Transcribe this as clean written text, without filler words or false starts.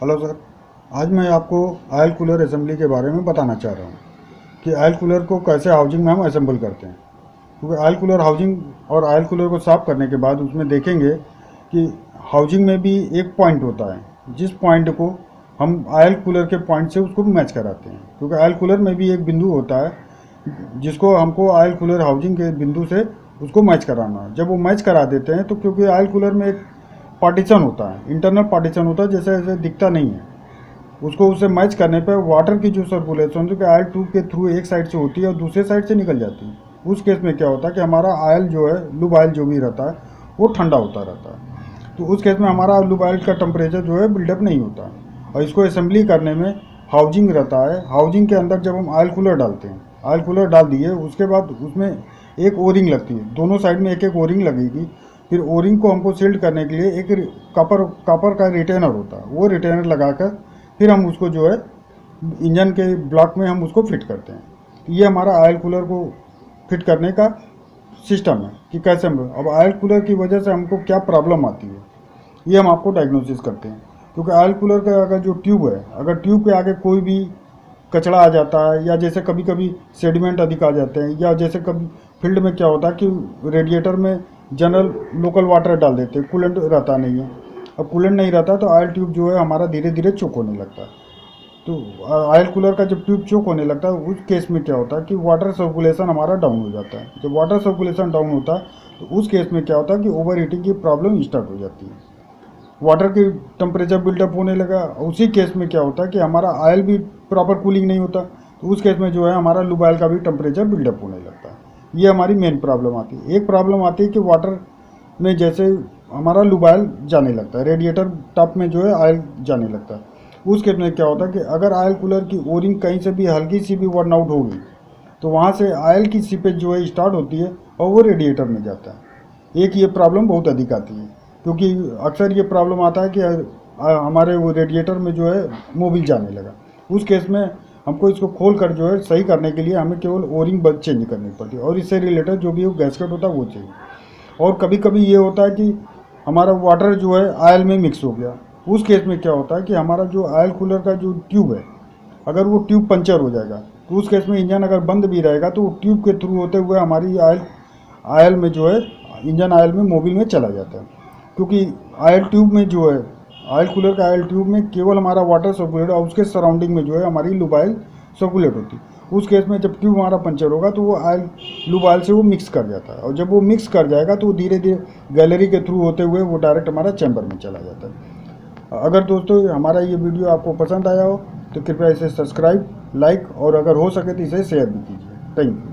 Hello sir. आज मैं आपको आयल कूलर असेंबली के बारे में बताना चाह रहा हूँ कि आयल कूलर को कैसे हाउसिंग में हम असेंबल करते हैं। क्योंकि आयल कूलर हाउसिंग और आयल कूलर को साफ़ करने के बाद उसमें देखेंगे कि हाउसिंग में भी एक पॉइंट होता है, जिस पॉइंट को हम आयल कूलर के पॉइंट से उसको मैच कराते हैं। क्योंकि आयल कूलर में भी एक बिंदु होता है जिसको हमको आयल कूलर हाउसिंग के बिंदु से उसको मैच कराना है। जब वो मैच करा देते हैं तो क्योंकि आयल कूलर में एक पार्टीशन होता है, इंटरनल पार्टीशन होता है, जैसे ऐसे दिखता नहीं है, उसको उसे मैच करने पर वाटर की जो सर्कुलेशन जो कि आयल ट्यूब के थ्रू एक साइड से होती है और दूसरे साइड से निकल जाती है, उस केस में क्या होता है कि हमारा आयल जो है, लूब आयल जो भी रहता है, वो ठंडा होता रहता है। तो उस केस में हमारा लूब आयल का टेम्परेचर जो है बिल्डअप नहीं होता। और इसको असेंबली करने में हाउजिंग रहता है। हाउजिंग के अंदर जब हम आयल कूलर डालते हैं, आयल कूलर डाल दिए, उसके बाद उसमें एक ओरिंग लगती है, दोनों साइड में एक एक ओरिंग लगेगी। फिर ओरिंग को हमको सील्ड करने के लिए एक कॉपर का रिटेनर होता है, वो रिटेनर लगाकर फिर हम उसको जो है इंजन के ब्लॉक में हम उसको फिट करते हैं। ये हमारा आयल कूलर को फिट करने का सिस्टम है कि कैसे हम अब आयल कूलर की वजह से हमको क्या प्रॉब्लम आती है, ये हम आपको डायग्नोसिस करते हैं। क्योंकि आयल कूलर का अगर जो ट्यूब है, अगर ट्यूब के आगे कोई भी कचरा आ जाता है, या जैसे कभी कभी सेडिमेंट अधिक आ जाते हैं, या जैसे कभी फील्ड में क्या होता है कि रेडिएटर में जनरल लोकल वाटर डाल देते हैं, कूलेंट रहता नहीं है। अब कूलेंट नहीं रहता तो आयल ट्यूब जो है हमारा धीरे धीरे चोक होने लगता है। तो आयल कूलर का जब ट्यूब चोक होने लगता है, उस केस में क्या होता है कि वाटर सर्कुलेशन हमारा डाउन हो जाता है। जब वाटर सर्कुलेशन डाउन होता है तो उस केस में क्या होता है कि ओवर हीटिंग की प्रॉब्लम स्टार्ट हो जाती है, वाटर की टेम्परेचर बिल्डअप होने लगा। उसी केस में क्या होता है कि हमारा आयल भी प्रॉपर कूलिंग नहीं होता, तो उस केस में जो है हमारा लूब आयल का भी टेम्परेचर बिल्डअप होने लगता है। ये हमारी मेन प्रॉब्लम आती है। एक प्रॉब्लम आती है कि वाटर में जैसे हमारा लूब आयल जाने लगता है, रेडिएटर टॉप में जो है आयल जाने लगता है। उस केस में क्या होता है कि अगर आयल कूलर की ओरिंग कहीं से भी हल्की सी भी वर्न आउट होगी तो वहाँ से आयल की सीपेज जो है स्टार्ट होती है और वो रेडिएटर में जाता है। एक ये प्रॉब्लम बहुत अधिक आती है, क्योंकि अक्सर ये प्रॉब्लम आता है कि हमारे वो रेडिएटर में जो है मोबिल जाने लगा। उस केस में हमको इसको खोल कर जो है सही करने के लिए हमें केवल ओरिंग बस चेंज करनी पड़ती है, और इससे रिलेटेड जो भी गैसकेट होता है वो चाहिए। और कभी कभी ये होता है कि हमारा वाटर जो है आयल में मिक्स हो गया। उस केस में क्या होता है कि हमारा जो आयल कूलर का जो ट्यूब है, अगर वो ट्यूब पंचर हो जाएगा तो उस केस में इंजन अगर बंद भी रहेगा तो वो ट्यूब के थ्रू होते हुए हमारी आयल में जो है इंजन आयल में मोबिल में चला जाता है। क्योंकि आयल ट्यूब में जो है, आयल कूलर का आयल ट्यूब में केवल हमारा वाटर सर्कुलेट और उसके सराउंडिंग में जो है हमारी लूब आयल सर्कुलेट होती है। उस केस में जब ट्यूब हमारा पंचर होगा तो वो आयल लूब आयल से वो मिक्स कर जाता है, और जब वो मिक्स कर जाएगा तो वो धीरे धीरे गैलरी के थ्रू होते हुए वो डायरेक्ट हमारा चैम्बर में चला जाता है। अगर दोस्तों हमारा ये वीडियो आपको पसंद आया हो तो कृपया इसे सब्सक्राइब, लाइक और अगर हो सके तो इसे शेयर भी कीजिए। Thank you.